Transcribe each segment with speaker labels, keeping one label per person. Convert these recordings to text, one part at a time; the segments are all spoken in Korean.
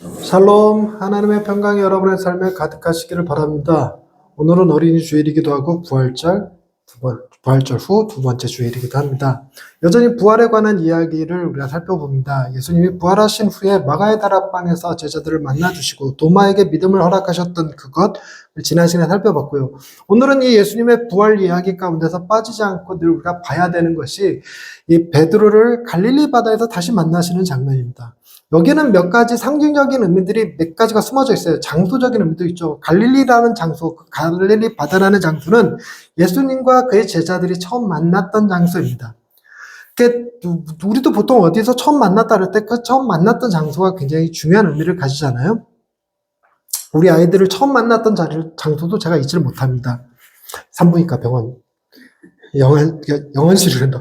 Speaker 1: 샬롬, 하나님의 평강이 여러분의 삶에 가득하시기를 바랍니다. 오늘은 어린이 주일이기도 하고 부활절 후 두 번째 주일이기도 합니다. 여전히 부활에 관한 이야기를 우리가 살펴봅니다. 예수님이 부활하신 후에 마가의 다락방에서 제자들을 만나주시고 도마에게 믿음을 허락하셨던 그것 지난 시간에 살펴봤고요. 오늘은 이 예수님의 부활 이야기 가운데서 빠지지 않고 늘 우리가 봐야 되는 것이 이 베드로를 갈릴리 바다에서 다시 만나시는 장면입니다. 여기는 몇 가지 상징적인 의미들이 몇 가지가 숨어져 있어요. 장소적인 의미도 있죠. 갈릴리라는 장소, 갈릴리 바다라는 장소는 예수님과 그의 제자들이 처음 만났던 장소입니다. 우리도 보통 어디서 처음 만났다 그럴 때 그 처음 만났던 장소가 굉장히 중요한 의미를 가지잖아요. 우리 아이들을 처음 만났던 장소도 제가 잊지를 못합니다. 산부인과 병원. 영원실을 한다.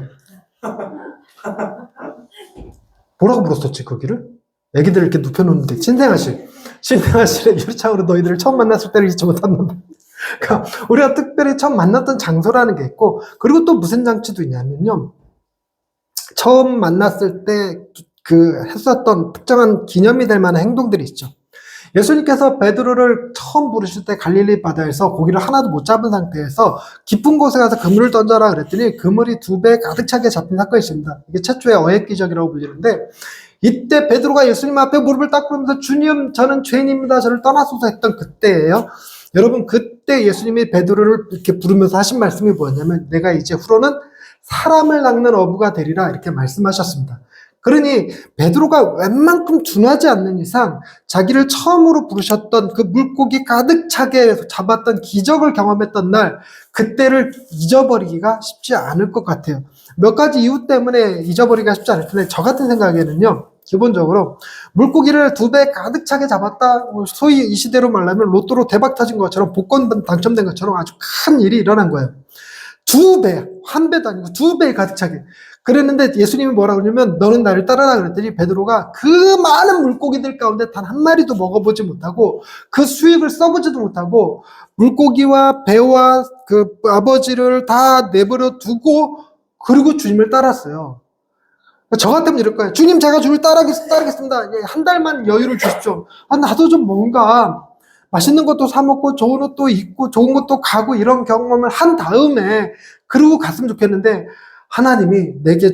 Speaker 1: 뭐라고 불렀었지, 거기를? 애기들 이렇게 눕혀놓는데, 신생아실에 유리창으로 너희들을 처음 만났을 때를 잊지 못한다. 그러니까 우리가 특별히 처음 만났던 장소라는 게 있고, 그리고 또 무슨 장치도 있냐면요. 처음 만났을 때 했었던 특정한 기념이 될 만한 행동들이 있죠. 예수님께서 베드로를 처음 부르실 때 갈릴리 바다에서 고기를 하나도 못 잡은 상태에서 깊은 곳에 가서 그물을 던져라 그랬더니 그물이 2배 가득 차게 잡힌 사건이 있습니다. 이게 최초의 어획기적이라고 불리는데, 이때 베드로가 예수님 앞에 무릎을 딱 꿇으면서 주님, 저는 죄인입니다. 저를 떠나소서 했던 그때예요. 여러분, 그때 예수님이 베드로를 이렇게 부르면서 하신 말씀이 뭐였냐면, 내가 이제 후로는 사람을 낚는 어부가 되리라 이렇게 말씀하셨습니다. 그러니 베드로가 웬만큼 둔하지 않는 이상 자기를 처음으로 부르셨던 그 물고기 가득 차게 잡았던 기적을 경험했던 날, 그때를 잊어버리기가 쉽지 않을 것 같아요. 몇 가지 이유 때문에 잊어버리기가 쉽지 않을 텐데, 저 같은 생각에는요, 기본적으로 물고기를 2배 가득 차게 잡았다, 소위 이 시대로 말하면 로또로 대박 터진 것처럼, 복권 당첨된 것처럼 아주 큰 일이 일어난 거예요. 2배, 1배도 아니고 2배 가득 차게. 그랬는데 예수님이 뭐라고 그러냐면, 너는 나를 따르라 그랬더니 베드로가 그 많은 물고기들 가운데 단 한 마리도 먹어보지 못하고 그 수익을 써보지도 못하고 물고기와 배와 그 아버지를 다 내버려 두고 그리고 주님을 따랐어요. 저 같으면 이럴 거예요. 주님, 제가 주님을 따르겠습니다. 한 달만 여유를 주십시오. 나도 좀 뭔가 맛있는 것도 사 먹고 좋은 옷도 입고 좋은 것도 가고 이런 경험을 한 다음에 그러고 갔으면 좋겠는데, 하나님이 내게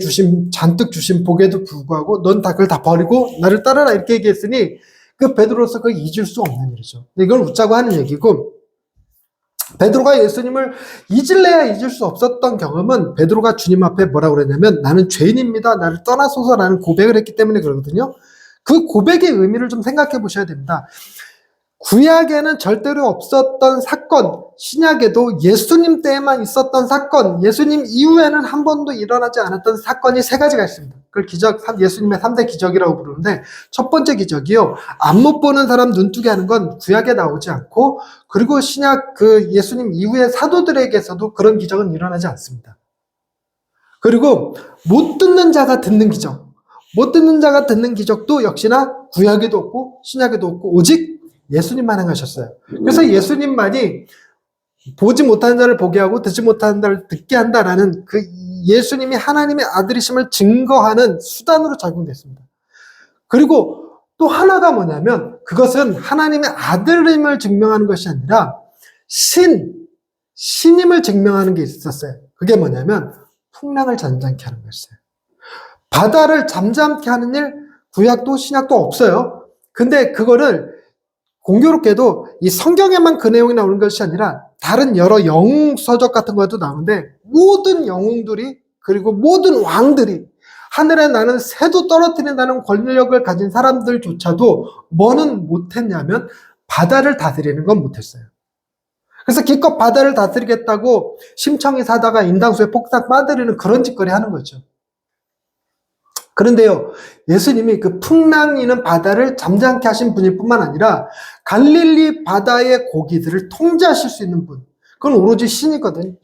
Speaker 1: 잔뜩 주신 복에도 불구하고 넌 그걸 다 버리고 나를 따르라 이렇게 얘기했으니 그 베드로로서 그걸 잊을 수 없는 일이죠. 이걸 웃자고 하는 얘기고, 베드로가 예수님을 잊을래야 잊을 수 없었던 경험은 베드로가 주님 앞에 뭐라고 그랬냐면, 나는 죄인입니다. 나를 떠나소서라는 고백을 했기 때문에 그러거든요. 그 고백의 의미를 좀 생각해 보셔야 됩니다. 구약에는 절대로 없었던 사건, 신약에도 예수님 때에만 있었던 사건, 예수님 이후에는 한 번도 일어나지 않았던 사건이 3가지가 있습니다. 그걸 예수님의 3대 기적이라고 부르는데, 첫 번째 기적이요, 안 못 보는 사람 눈뜨게 하는 건 구약에 나오지 않고, 그리고 신약 예수님 이후의 사도들에게서도 그런 기적은 일어나지 않습니다. 그리고 못 듣는 자가 듣는 기적, 못 듣는 자가 듣는 기적도 역시나 구약에도 없고 신약에도 없고 오직 예수님만 행하셨어요. 그래서 예수님만이 보지 못하는 자를 보게 하고 듣지 못하는 자를 듣게 한다라는 그 예수님이 하나님의 아들이심을 증거하는 수단으로 작용됐습니다. 그리고 또 하나가 뭐냐면, 그것은 하나님의 아들임을 증명하는 것이 아니라 신임을 증명하는 게 있었어요. 그게 뭐냐면 풍랑을 잠잠케 하는 것이었어요. 바다를 잠잠케 하는 일 구약도 신약도 없어요. 근데 그거를 공교롭게도 이 성경에만 그 내용이 나오는 것이 아니라 다른 여러 영웅 서적 같은 것도 나오는데, 모든 영웅들이, 그리고 모든 왕들이, 하늘에 나는 새도 떨어뜨린다는 권력을 가진 사람들조차도 뭐는 못했냐면 바다를 다스리는 건 못했어요. 그래서 기껏 바다를 다스리겠다고 심청이 사다가 인당수에 폭삭 빠뜨리는 그런 짓거리 하는 거죠. 그런데요, 예수님이 그 풍랑이는 바다를 잠잠케 하신 분일 뿐만 아니라 갈릴리 바다의 고기들을 통제하실 수 있는 분, 그건 오로지 신이거든요.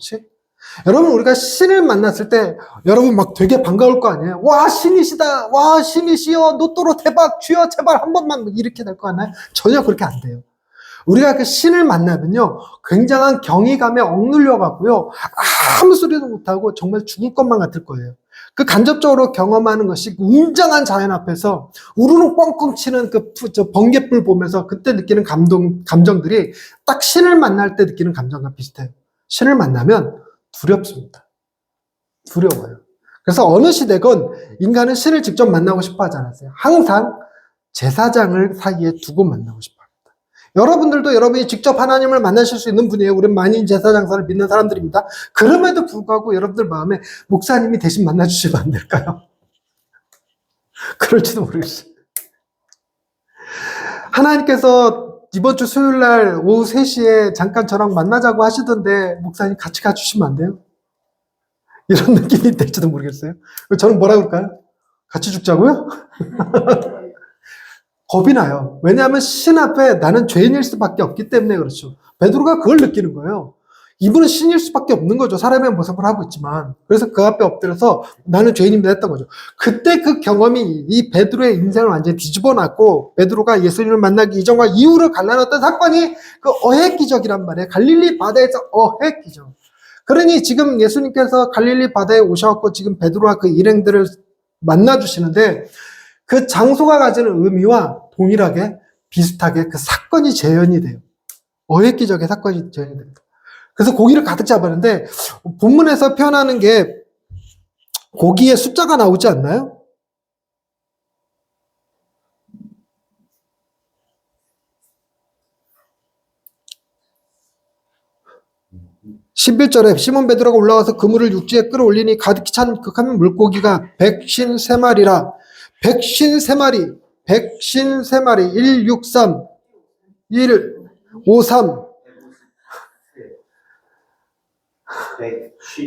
Speaker 1: 여러분, 우리가 신을 만났을 때 여러분 막 되게 반가울 거 아니에요? 와, 신이시다. 와, 신이시여. 로또로 대박. 주여 제발 한 번만, 이렇게 될 거 아니에요? 전혀 그렇게 안 돼요. 우리가 그 신을 만나면요, 굉장한 경이감에 억눌려 갖고요, 아무 소리도 못하고 정말 죽을 것만 같을 거예요. 그 간접적으로 경험하는 것이 웅장한 자연 앞에서 우르르 뻥뻥 치는 저 번갯불 보면서 그때 느끼는 감정들이 딱 신을 만날 때 느끼는 감정과 비슷해요. 신을 만나면 두렵습니다. 두려워요. 그래서 어느 시대건 인간은 신을 직접 만나고 싶어 하지 않았어요. 항상 제사장을 사이에 두고 만나고 싶어 합니다. 여러분들도 여러분이 직접 하나님을 만나실 수 있는 분이에요. 우리는 만인 제사장사를 믿는 사람들입니다. 그럼에도 불구하고 여러분들 마음에 목사님이 대신 만나주시면 안 될까요? 그럴지도 모르겠어요. 하나님께서 이번 주 수요일 날 오후 3시에 잠깐 저랑 만나자고 하시던데 목사님 같이 가주시면 안 돼요? 이런 느낌이 될지도 모르겠어요. 저는 뭐라 그럴까요? 같이 죽자고요? 겁이 나요. 왜냐하면 신 앞에 나는 죄인일 수밖에 없기 때문에 그렇죠. 베드로가 그걸 느끼는 거예요. 이분은 신일 수밖에 없는 거죠. 사람의 모습을 하고 있지만. 그래서 그 앞에 엎드려서 나는 죄인입니다 했던 거죠. 그때 그 경험이 이 베드로의 인생을 완전히 뒤집어 놨고 베드로가 예수님을 만나기 이전과 이후로 갈라놨던 사건이 그 어획 기적이란 말이에요. 갈릴리 바다에서 어획 기적. 그러니 지금 예수님께서 갈릴리 바다에 오셔갖고 지금 베드로와 그 일행들을 만나주시는데 그 장소가 가지는 의미와 동일하게 비슷하게 그 사건이 재현이 돼요. 어획 기적의 사건이 재현이 됩니다. 그래서 고기를 가득 잡았는데 본문에서 표현하는 게 고기의 숫자가 나오지 않나요? 11절에 시몬 베드로가 올라와서 그물을 육지에 끌어올리니 가득히 찬 극한 물고기가 153마리라. 153마리, 153마리, 163, 153.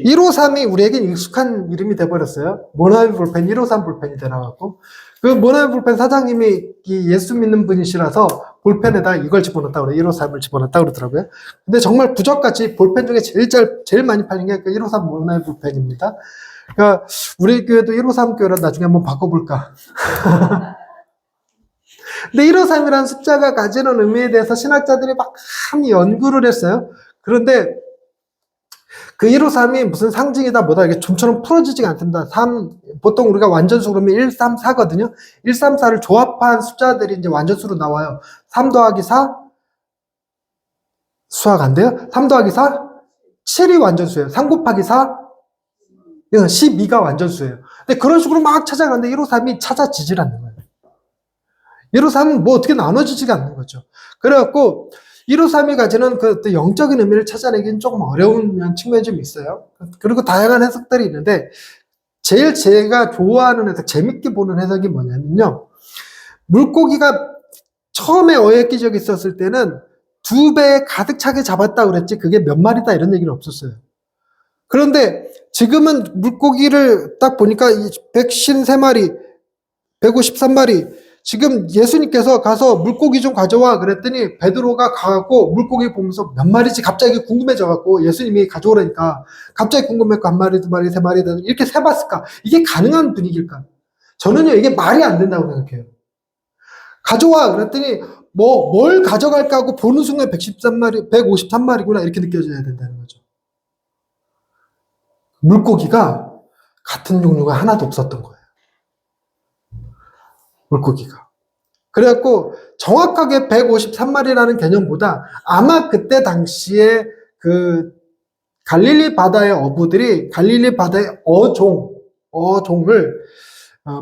Speaker 1: 153이 우리에겐 익숙한 이름이 돼버렸어요. 모나미 불펜 153 불펜이 돼나갔고 그 모나미 불펜 사장님이 예수 믿는 분이시라서 볼펜에다 이걸 집어넣었다고 그래요. 153을 집어넣었다고 그러더라고요. 근데 정말 부적같이 볼펜 중에 제일 많이 팔린 게 그 153 모나미 불펜입니다. 그러니까 우리 교회도 153 교회로 나중에 한번 바꿔볼까. 근데 153이라는 숫자가 가지는 의미에 대해서 신학자들이 막 많이 연구를 했어요. 그런데 그 153이 무슨 상징이다 뭐다 이게 좀처럼 풀어지지가 않습니다. 보통 우리가 완전수 그러면 134거든요. 134를 조합한 숫자들이 이제 완전수로 나와요. 3 더하기 4 수학 안 돼요? 3 더하기 4 7이 완전수예요. 3 곱하기 4 12가 완전수예요. 근데 그런 식으로 막 찾아가는데 153이 찾아지질 않는 거예요. 153은 뭐 어떻게 나눠지지가 않는 거죠. 그래갖고 153이 가지는 그 영적인 의미를 찾아내기는 조금 어려운 측면이 좀 있어요. 그리고 다양한 해석들이 있는데 제일 제가 좋아하는 해석, 재밌게 보는 해석이 뭐냐면요. 물고기가 처음에 어획 기적이 있었을 때는 2배에 가득 차게 잡았다 그랬지 그게 몇 마리다 이런 얘기는 없었어요. 그런데 지금은 물고기를 딱 보니까 153마리, 153마리 지금 예수님께서 가서 물고기 좀 가져와 그랬더니 베드로가 가고 물고기 보면서 몇 마리지 갑자기 궁금해져갖고 예수님이 가져오라니까 갑자기 궁금해갖고 1마리, 2마리, 3마리 이렇게 세봤을까? 이게 가능한 분위기일까? 저는요 이게 말이 안 된다고 생각해요. 가져와 그랬더니 뭘 가져갈까 하고 보는 순간 113마리, 153마리구나 이렇게 느껴져야 된다는 거죠. 물고기가 같은 종류가 하나도 없었던 거예요. 물고기가. 그래갖고 정확하게 153마리라는 개념보다 아마 그때 당시에 그 갈릴리 바다의 어부들이 갈릴리 바다의 어종을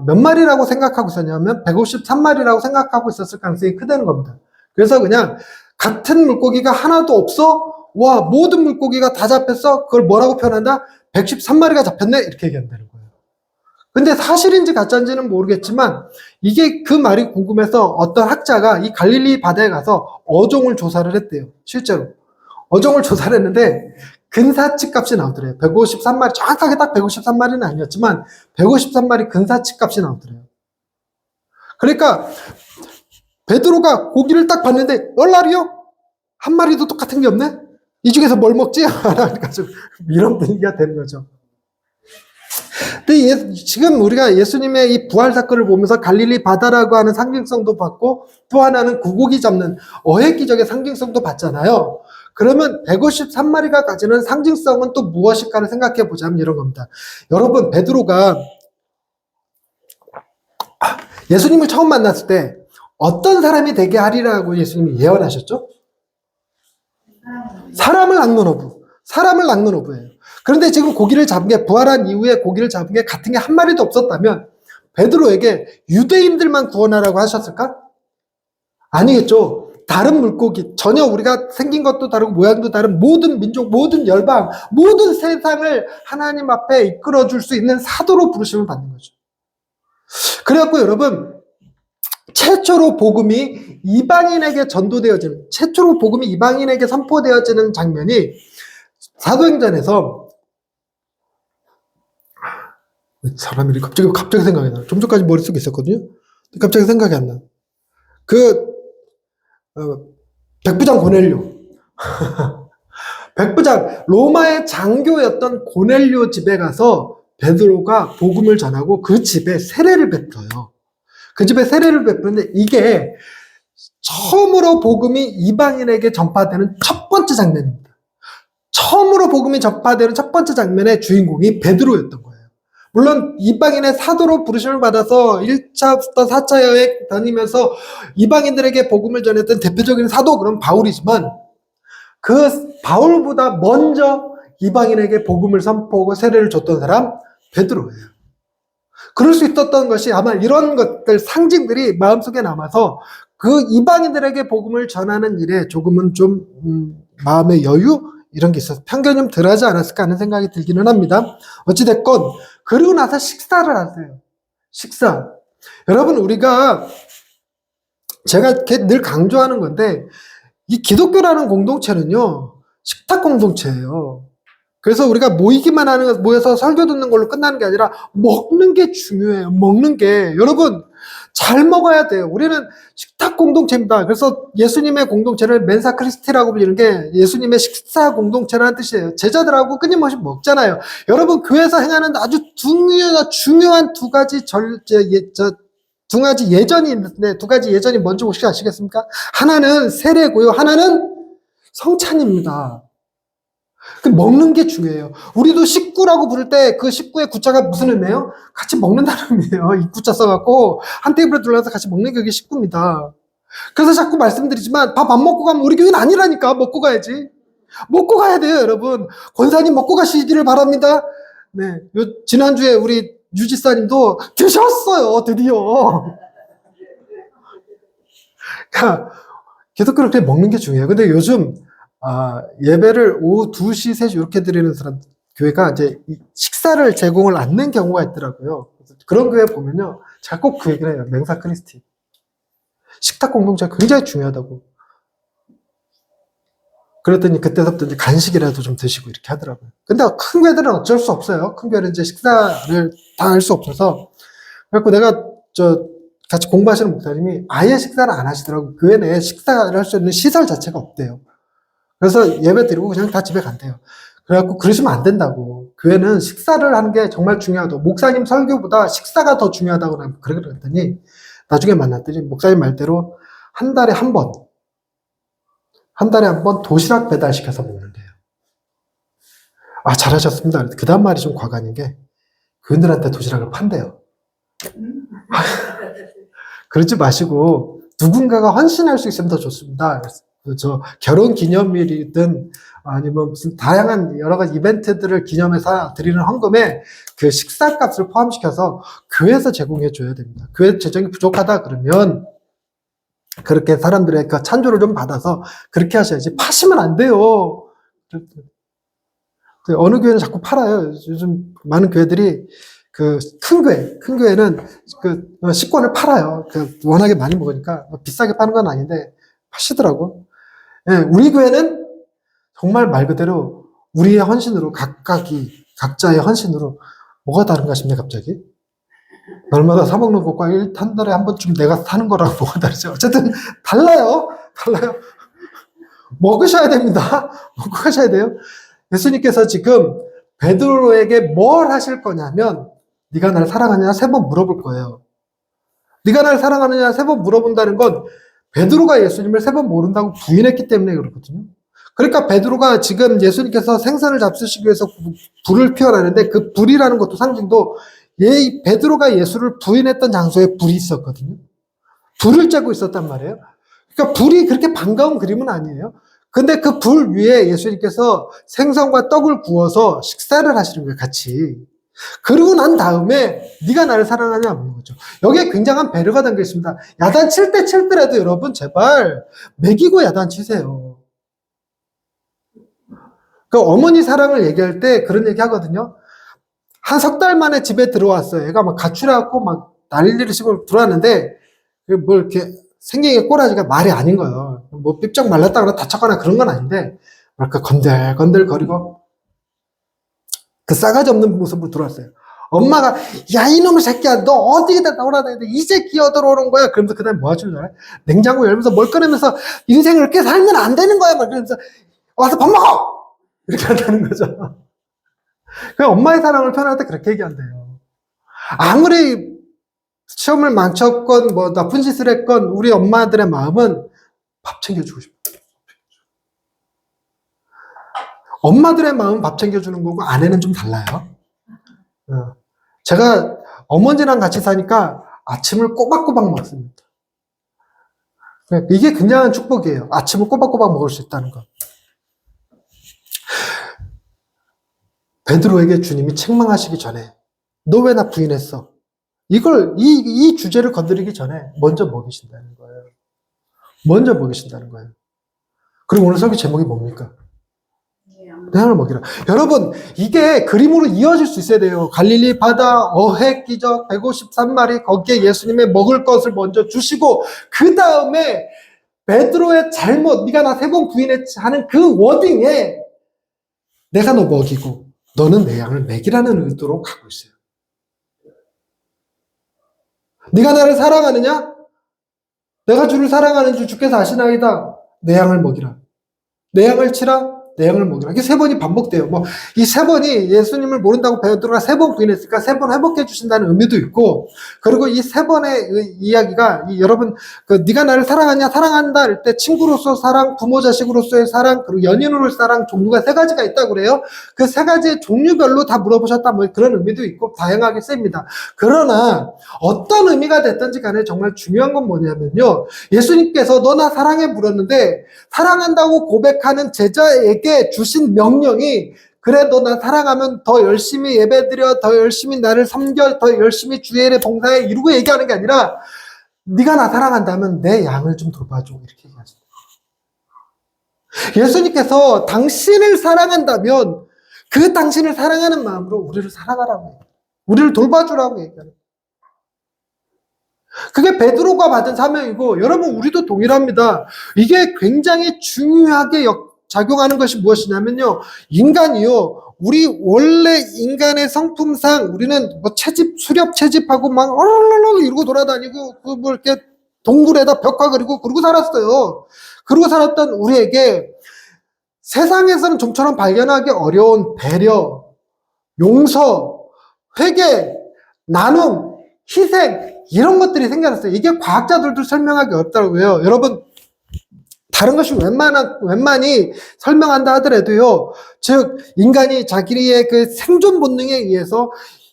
Speaker 1: 몇 마리라고 생각하고 있었냐면 153마리라고 생각하고 있었을 가능성이 크다는 겁니다. 그래서 그냥 같은 물고기가 하나도 없어? 와, 모든 물고기가 다 잡혔어? 그걸 뭐라고 표현한다? 113마리가 잡혔네? 이렇게 얘기한다는 거예요. 근데 사실인지 가짜인지는 모르겠지만 이게 그 말이 궁금해서 어떤 학자가 이 갈릴리 바다에 가서 어종을 조사를 했대요. 실제로. 어종을 조사를 했는데 근사치 값이 나오더래요. 153마리, 정확하게 딱 153마리는 아니었지만 153마리 근사치 값이 나오더래요. 그러니까 베드로가 고기를 딱 봤는데 얼라리요? 한 마리도 똑같은 게 없네? 이 중에서 뭘 먹지? 그러니까 좀 이런 분위기가 되는 거죠. 근데 지금 우리가 예수님의 이 부활 사건을 보면서 갈릴리 바다라고 하는 상징성도 받고 또 하나는 구고기 잡는 어획 기적의 상징성도 받잖아요. 그러면 153마리가 가지는 상징성은 또 무엇일까를 생각해 보자면 이런 겁니다. 여러분, 베드로가 예수님을 처음 만났을 때 어떤 사람이 되게 하리라고 예수님이 예언하셨죠? 사람을 낚는 어부. 사람을 낚는 어부예요. 그런데 지금 고기를 잡은 게, 부활한 이후에 고기를 잡은 게 같은 게 한 마리도 없었다면 베드로에게 유대인들만 구원하라고 하셨을까? 아니겠죠. 다른 물고기, 전혀 우리가 생긴 것도 다르고 모양도 다른 모든 민족, 모든 열방, 모든 세상을 하나님 앞에 이끌어줄 수 있는 사도로 부르심을 받는 거죠. 그래갖고 여러분, 최초로 복음이 이방인에게 전도되어지는, 최초로 복음이 이방인에게 선포되어지는 장면이 사도행전에서, 사람들이 갑자기 생각이 나. 좀 전까지 머릿속에 있었거든요. 갑자기 생각이 안 나. 백부장 고넬료. 백부장, 로마의 장교였던 고넬료 집에 가서 베드로가 복음을 전하고 그 집에 세례를 베풀어요. 그 집에 세례를 베푸는데 이게 처음으로 복음이 이방인에게 전파되는 첫 번째 장면입니다. 처음으로 복음이 전파되는 첫 번째 장면의 주인공이 베드로였던 거예요. 물론 이방인의 사도로 부르심을 받아서 1차부터 4차 여행 다니면서 이방인들에게 복음을 전했던 대표적인 사도 그럼 바울이지만 그 바울보다 먼저 이방인에게 복음을 선포하고 세례를 줬던 사람 베드로예요. 그럴 수 있었던 것이 아마 이런 것들 상징들이 마음속에 남아서 그 이방인들에게 복음을 전하는 일에 조금은 좀 마음의 여유 이런 게 있어서 편견이 좀 덜하지 않았을까 하는 생각이 들기는 합니다. 어찌됐건 그리고 나서 식사를 하세요. 식사. 여러분 우리가 제가 늘 강조하는 건데 이 기독교라는 공동체는요 식탁 공동체예요. 그래서 우리가 모이기만 하는 것, 모여서 설교 듣는 걸로 끝나는 게 아니라 먹는 게 중요해요. 먹는 게. 여러분, 잘 먹어야 돼요. 우리는 식탁 공동체입니다. 그래서 예수님의 공동체를 멘사 크리스티라고 불리는 게 예수님의 식사 공동체라는 뜻이에요. 제자들하고 끊임없이 먹잖아요. 여러분, 교회에서 행하는 아주 중요한 두 가지 예전이 있는데 두 가지 예전이 뭔지 혹시 아시겠습니까? 하나는 세례고요. 하나는 성찬입니다. 먹는 게 중요해요. 우리도 식구라고 부를 때 그 식구의 구자가 무슨 의미예요? 같이 먹는다는 의미예요. 이 구자 써갖고 한 테이블에 둘러서 같이 먹는 게 그게 식구입니다. 그래서 자꾸 말씀드리지만 밥 안 먹고 가면 우리 교회는 아니라니까. 먹고 가야지. 먹고 가야 돼요, 여러분. 권사님 먹고 가시기를 바랍니다. 네, 지난주에 우리 유지사님도 드셨어요, 드디어. 그러니까 기독교를 그렇게 먹는 게 중요해요. 근데 요즘 예배를 오후 2시, 3시 이렇게 드리는 사람, 교회가 이제 식사를 제공을 않는 경우가 있더라고요. 그런 교회 보면요. 제가 꼭 그 얘기를 해요. 맹사 크리스티. 식탁 공동체가 굉장히 중요하다고. 그랬더니 그때부터 이제 간식이라도 좀 드시고 이렇게 하더라고요. 근데 큰 교회들은 어쩔 수 없어요. 큰 교회는 이제 식사를 다 할 수 없어서. 그래갖고 내가 같이 공부하시는 목사님이 아예 식사를 안 하시더라고요. 교회 내에 식사를 할 수 있는 시설 자체가 없대요. 그래서 예배 드리고 그냥 다 집에 간대요. 그래갖고 그러시면 안 된다고. 교회는 식사를 하는 게 정말 중요하다고. 목사님 설교보다 식사가 더 중요하다고 그랬더니 나중에 만났더니 목사님 말대로 한 달에 한 번 도시락 배달시켜서 먹는데요. 잘하셨습니다. 그 다음 말이 좀 과간인 게 교인들한테 도시락을 판대요. 그러지 마시고 누군가가 헌신할 수 있으면 더 좋습니다. 결혼 기념일이든 아니면 무슨 다양한 여러 가지 이벤트들을 기념해서 드리는 헌금에 그 식사값을 포함시켜서 교회에서 제공해 줘야 됩니다. 교회 재정이 부족하다 그러면 그렇게 사람들의 그 찬조를 좀 받아서 그렇게 하셔야지. 파시면 안 돼요. 어느 교회는 자꾸 팔아요. 요즘 많은 교회들이 큰 교회는 식권을 팔아요. 워낙에 많이 먹으니까 비싸게 파는 건 아닌데 파시더라고. 예, 우리 교회는 정말 말 그대로 우리의 헌신으로 각자의 헌신으로 뭐가 다른가 싶네 갑자기. 날마다 사 먹는 것과 한 달에 한 번쯤 내가 사는 거랑 뭐가 다르지? 어쨌든 달라요. 먹으셔야 됩니다. 먹고 가셔야 돼요. 예수님께서 지금 베드로에게 뭘 하실 거냐면 네가 날 사랑하느냐 3번 물어볼 거예요. 네가 날 사랑하느냐 3번 물어본다는 건 베드로가 예수님을 3번 모른다고 부인했기 때문에 그렇거든요. 그러니까 베드로가 지금 예수님께서 생선을 잡수시기 위해서 불을 피워나는데 그 불이라는 것도 상징도 베드로가 예수를 부인했던 장소에 불이 있었거든요. 불을 쬐고 있었단 말이에요. 그러니까 불이 그렇게 반가운 그림은 아니에요. 근데 그 불 위에 예수님께서 생선과 떡을 구워서 식사를 하시는 거예요, 같이. 그러고 난 다음에 네가 나를 사랑하냐 묻는 거죠. 여기에 굉장한 배려가 담겨 있습니다. 야단칠 때 칠더라도 여러분 제발 먹이고 야단치세요. 그 어머니 사랑을 얘기할 때 그런 얘기 하거든요. 한 석 달 만에 집에 들어왔어요. 애가 막 가출해갖고 막 난리를 치고 들어왔는데 뭐 이렇게 생긴 게 꼬라지가 말이 아닌 거예요. 뭐 삐쩍 말랐다거나 다쳤거나 그런 건 아닌데 뭐랄까 건들건들 거리고 그 싸가지 없는 모습으로 들어왔어요. 엄마가 야 이놈의 새끼야 너 어디다 나오라는데 이제 기어 들어오는 거야. 그러면서 그 다음에 뭐 하시는 줄 알아요? 냉장고 열면서 뭘 꺼내면서 인생을 이렇게 살면 안 되는 거야. 막 그러면서 와서 밥 먹어! 이렇게 한다는 거죠. 그 엄마의 사랑을 표현할 때 그렇게 얘기한대요. 아무리 시험을 망쳤건 뭐 나쁜 짓을 했건 우리 엄마들의 마음은 밥 챙겨주고 싶어요. 엄마들의 마음은 밥 챙겨주는 거고 아내는 좀 달라요. 제가 어머니랑 같이 사니까 아침을 꼬박꼬박 먹습니다. 이게 굉장한 축복이에요. 아침을 꼬박꼬박 먹을 수 있다는 거. 베드로에게 주님이 책망하시기 전에 너 왜 나 부인했어? 이 주제를 건드리기 전에 먼저 먹이신다는 거예요. 먼저 먹이신다는 거예요. 그리고 오늘 설교 제목이 뭡니까? 내 양을 먹이라. 여러분, 이게 그림으로 이어질 수 있어야 돼요. 갈릴리 바다, 어획 기적, 153마리, 거기에 예수님의 먹을 것을 먼저 주시고, 그 다음에 베드로의 잘못, 네가 나 3번 부인했지 하는 그 워딩에 내가 너 먹이고, 너는 내 양을 먹이라는 의도로 가고 있어요. 네가 나를 사랑하느냐? 내가 주를 사랑하는 줄 주께서 아시나이다. 내 양을 먹이라. 내 양을 치라. 내 양을 먹이라. 이게 3번이 반복돼요. 뭐 이 3번이 예수님을 모른다고 베드로가 3번 부인했으니까 3번 회복해 주신다는 의미도 있고, 그리고 이 3번의 이야기가 여러분 네가 나를 사랑하냐? 사랑한다 할 때 친구로서 사랑, 부모 자식으로서의 사랑, 그리고 연인으로의 사랑 종류가 3가지가 있다고 그래요. 그 3가지의 종류별로 다 물어보셨다 뭐 그런 의미도 있고 다양하게 쓰입니다. 그러나 어떤 의미가 됐든지 간에 정말 중요한 건 뭐냐면요. 예수님께서 너 나 사랑해 물었는데 사랑한다고 고백하는 제자에게 주신 명령이 그래 너 나 사랑하면 더 열심히 예배드려, 더 열심히 나를 섬겨, 더 열심히 주의 일에 봉사해 이러고 얘기하는 게 아니라 네가 나 사랑한다면 내 양을 좀 돌봐줘 이렇게 얘기하시죠. 예수님께서 당신을 사랑한다면 그 당신을 사랑하는 마음으로 우리를 사랑하라고 우리를 돌봐주라고 얘기하는 그게 베드로가 받은 사명이고 여러분 우리도 동일합니다. 이게 굉장히 중요하게 작용하는 것이 무엇이냐면요. 인간이요. 우리 원래 인간의 성품상 우리는 뭐 수렵 채집하고 막 얼얼얼 이러고 돌아다니고 그 뭐 이렇게 동굴에다 벽화 그리고 그러고 살았어요. 그러고 살았던 우리에게 세상에서는 좀처럼 발견하기 어려운 배려, 용서, 회개, 나눔, 희생 이런 것들이 생겨났어요. 이게 과학자들도 설명하기 어렵다고요. 여러분 다른 것이 웬만히 설명한다 하더라도요. 즉 인간이 자기의 그 생존 본능에 의해서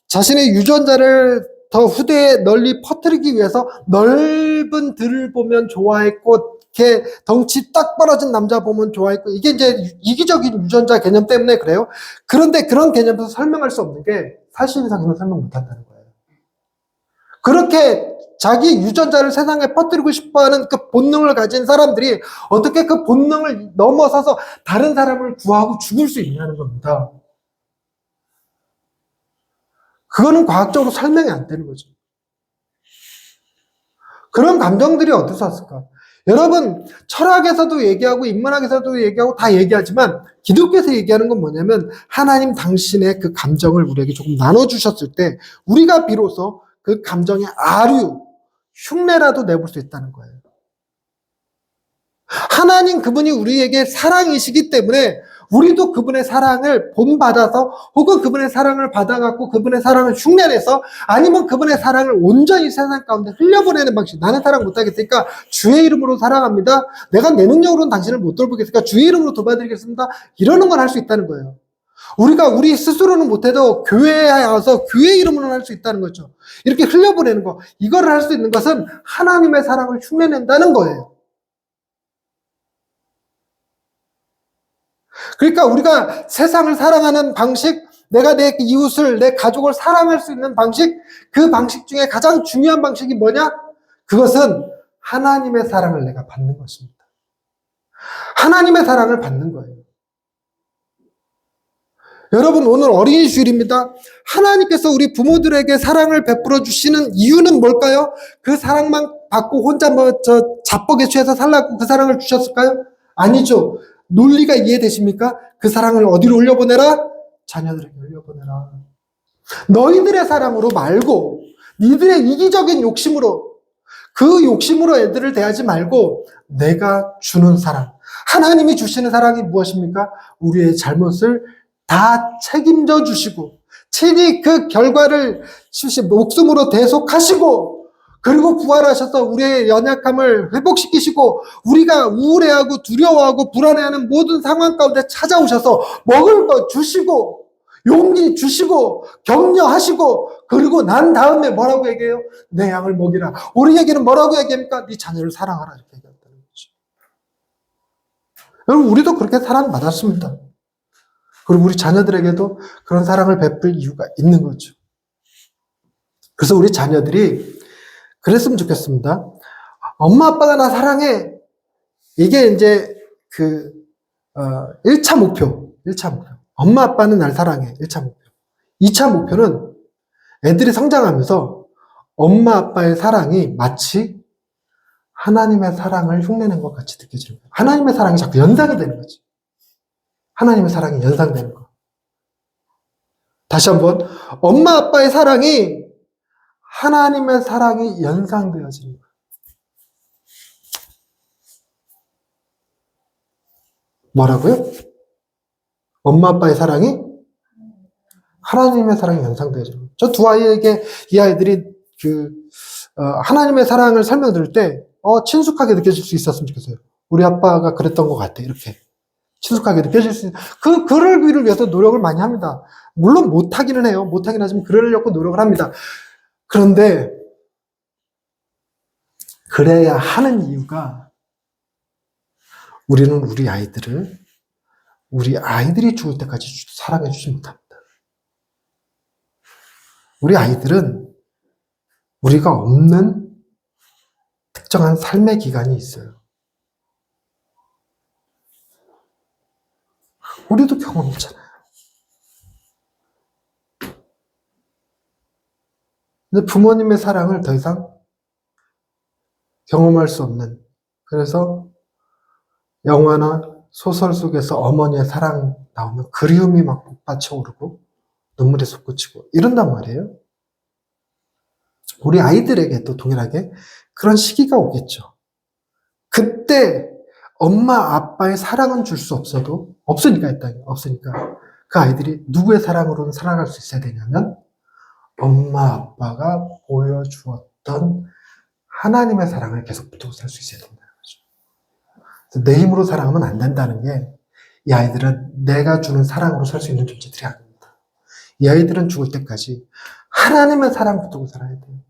Speaker 1: 자신의 유전자를 더 후대에 널리 퍼뜨리기 위해서 넓은 들을 보면 좋아했고 이렇게 덩치 딱 벌어진 남자 보면 좋아했고 이게 이제 이기적인 유전자 개념 때문에 그래요. 그런데 그런 개념도 설명할 수 없는 게 사실상으로 설명 못한다는 거예요. 그렇게 자기 유전자를 세상에 퍼뜨리고 싶어하는 그 본능을 가진 사람들이 어떻게 그 본능을 넘어서서 다른 사람을 구하고 죽을 수 있냐는 겁니다. 그거는 과학적으로 설명이 안 되는 거죠. 그런 감정들이 어디서 왔을까? 여러분 철학에서도 얘기하고 인문학에서도 얘기하고 다 얘기하지만 기독교에서 얘기하는 건 뭐냐면 하나님 당신의 그 감정을 우리에게 조금 나눠주셨을 때 우리가 비로소 그 감정의 아류, 흉내라도 내볼 수 있다는 거예요. 하나님 그분이 우리에게 사랑이시기 때문에 우리도 그분의 사랑을 본받아서 혹은 그분의 사랑을 받아갖고 그분의 사랑을 흉내내서 아니면 그분의 사랑을 온전히 세상 가운데 흘려보내는 방식. 나는 사랑 못하겠으니까 주의 이름으로 사랑합니다. 내가 내 능력으로는 당신을 못 돌보겠으니까 주의 이름으로 돌봐드리겠습니다. 이러는 걸 할 수 있다는 거예요. 우리가 우리 스스로는 못해도 교회에 와서 교회 이름으로는 할 수 있다는 거죠. 이렇게 흘려보내는 거. 이거를 할 수 있는 것은 하나님의 사랑을 흉내낸다는 거예요. 그러니까 우리가 세상을 사랑하는 방식, 내가 내 이웃을, 내 가족을 사랑할 수 있는 방식, 그 방식 중에 가장 중요한 방식이 뭐냐? 그것은 하나님의 사랑을 내가 받는 것입니다. 하나님의 사랑을 받는 거예요. 여러분, 오늘 어린이 주일입니다. 하나님께서 우리 부모들에게 사랑을 베풀어 주시는 이유는 뭘까요? 그 사랑만 받고 혼자 자뻑에 취해서 살라고 그 사랑을 주셨을까요? 아니죠. 논리가 이해되십니까? 그 사랑을 어디로 올려보내라? 자녀들에게 올려보내라. 너희들의 사랑으로 말고 니들의 이기적인 욕심으로, 그 욕심으로 애들을 대하지 말고 내가 주는 사랑, 하나님이 주시는 사랑이 무엇입니까? 우리의 잘못을 다 책임져 주시고 친히 그 결과를 목숨으로 대속하시고 그리고 부활하셔서 우리의 연약함을 회복시키시고 우리가 우울해하고 두려워하고 불안해하는 모든 상황 가운데 찾아오셔서 먹을 것 주시고 용기 주시고 격려하시고 그리고 난 다음에 뭐라고 얘기해요? 내 양을 먹이라. 우리에게는 뭐라고 얘기합니까? 네 자녀를 사랑하라 이렇게 얘기한다는 거죠. 여러분, 우리도 그렇게 사랑받았습니다. 그리고 우리 자녀들에게도 그런 사랑을 베풀 이유가 있는 거죠. 그래서 우리 자녀들이 그랬으면 좋겠습니다. 엄마 아빠가 나 사랑해. 이게 이제 1차 목표. 엄마 아빠는 날 사랑해. 1차 목표. 2차 목표는 애들이 성장하면서 엄마 아빠의 사랑이 마치 하나님의 사랑을 흉내낸 것 같이 느껴지는 거예요. 하나님의 사랑이 자꾸 연상이 되는 거지. 하나님의 사랑이 연상되는 거. 다시 한번, 엄마 아빠의 사랑이 하나님의 사랑이 연상되어지는 거예요. 뭐라고요? 엄마 아빠의 사랑이 하나님의 사랑이 연상되어지는 거예요. 저 두 아이에게 이 아이들이 하나님의 사랑을 설명드릴 때 친숙하게 느껴질 수 있었으면 좋겠어요. 우리 아빠가 그랬던 것 같아. 이렇게 친숙하게 느껴질 수 있는 그러기를 위해서 노력을 많이 합니다. 물론 못하기는 해요. 못하긴 하지만 그러려고 노력을 합니다. 그런데 그래야 하는 이유가 우리는 우리 아이들이 죽을 때까지 사랑해 주지 못합니다. 우리 아이들은 우리가 없는 특정한 삶의 기간이 있어요. 우리도 경험했잖아요. 근데 부모님의 사랑을 더 이상 경험할 수 없는, 그래서 영화나 소설 속에서 어머니의 사랑 나오면 그리움이 막 북받쳐 오르고 눈물이 솟구치고 이런단 말이에요. 우리 아이들에게도 동일하게 그런 시기가 오겠죠. 그때 엄마 아빠의 사랑은 줄 수 없어도 없으니까 그 아이들이 누구의 사랑으로는 살아갈 수 있어야 되냐면 엄마 아빠가 보여주었던 하나님의 사랑을 계속 붙들고 살 수 있어야 된다는 거죠. 내 힘으로 사랑하면 안 된다는 게, 이 아이들은 내가 주는 사랑으로 살 수 있는 존재들이 아닙니다. 이 아이들은 죽을 때까지 하나님의 사랑 붙들고 살아야 돼요.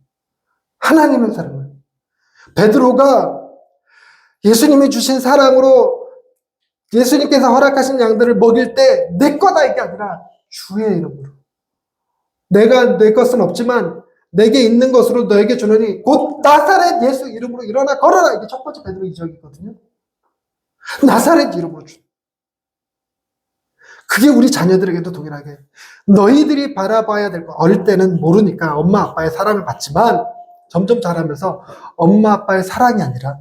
Speaker 1: 하나님의 사랑을. 베드로가 예수님이 주신 사랑으로 예수님께서 허락하신 양들을 먹일 때 내 거다 이게 아니라 주의 이름으로, 내가 내 것은 없지만 내게 있는 것으로 너에게 주노니 곧 나사렛 예수 이름으로 일어나 걸어라. 이게 첫 번째 베드로 2절이거든요. 나사렛 이름으로 주. 그게 우리 자녀들에게도 동일하게, 너희들이 바라봐야 될 거, 어릴 때는 모르니까 엄마 아빠의 사랑을 받지만 점점 자라면서 엄마 아빠의 사랑이 아니라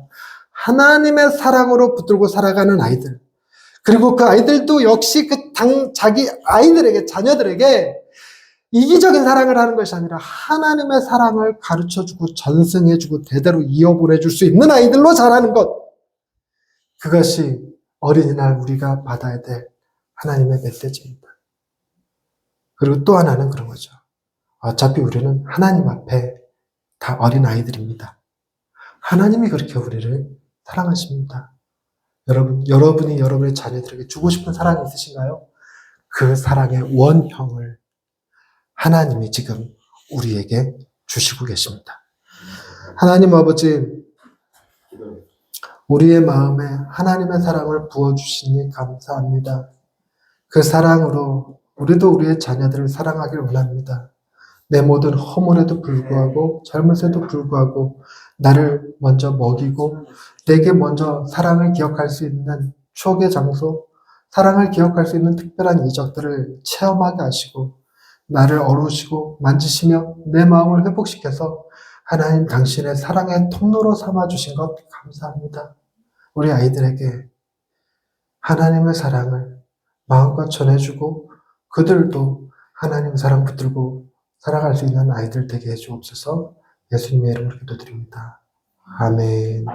Speaker 1: 하나님의 사랑으로 붙들고 살아가는 아이들, 그리고 그 아이들도 역시 자기 아이들에게, 자녀들에게 이기적인 사랑을 하는 것이 아니라 하나님의 사랑을 가르쳐주고 전승해주고 대대로 이어보내줄 수 있는 아이들로 자라는 것, 그것이 어린이날 우리가 받아야 될 하나님의 멧돼지입니다. 그리고 또 하나는 그런 거죠. 어차피 우리는 하나님 앞에 다 어린 아이들입니다. 하나님이 그렇게 우리를 사랑하십니다. 여러분이 여러분의 자녀들에게 주고 싶은 사랑이 있으신가요? 그 사랑의 원형을 하나님이 지금 우리에게 주시고 계십니다. 하나님 아버지, 우리의 마음에 하나님의 사랑을 부어주시니 감사합니다. 그 사랑으로 우리도 우리의 자녀들을 사랑하길 원합니다. 내 모든 허물에도 불구하고 젊은새도 불구하고 나를 먼저 먹이고 내게 먼저 사랑을 기억할 수 있는 추억의 장소, 사랑을 기억할 수 있는 특별한 이적들을 체험하게 하시고 나를 어루시고 만지시며 내 마음을 회복시켜서 하나님 당신의 사랑의 통로로 삼아주신 것 감사합니다. 우리 아이들에게 하나님의 사랑을 마음껏 전해주고 그들도 하나님의 사랑 붙들고 살아갈 수 있는 아이들 되게 해주옵소서. 예수님의 이름으로 기도드립니다. 아멘.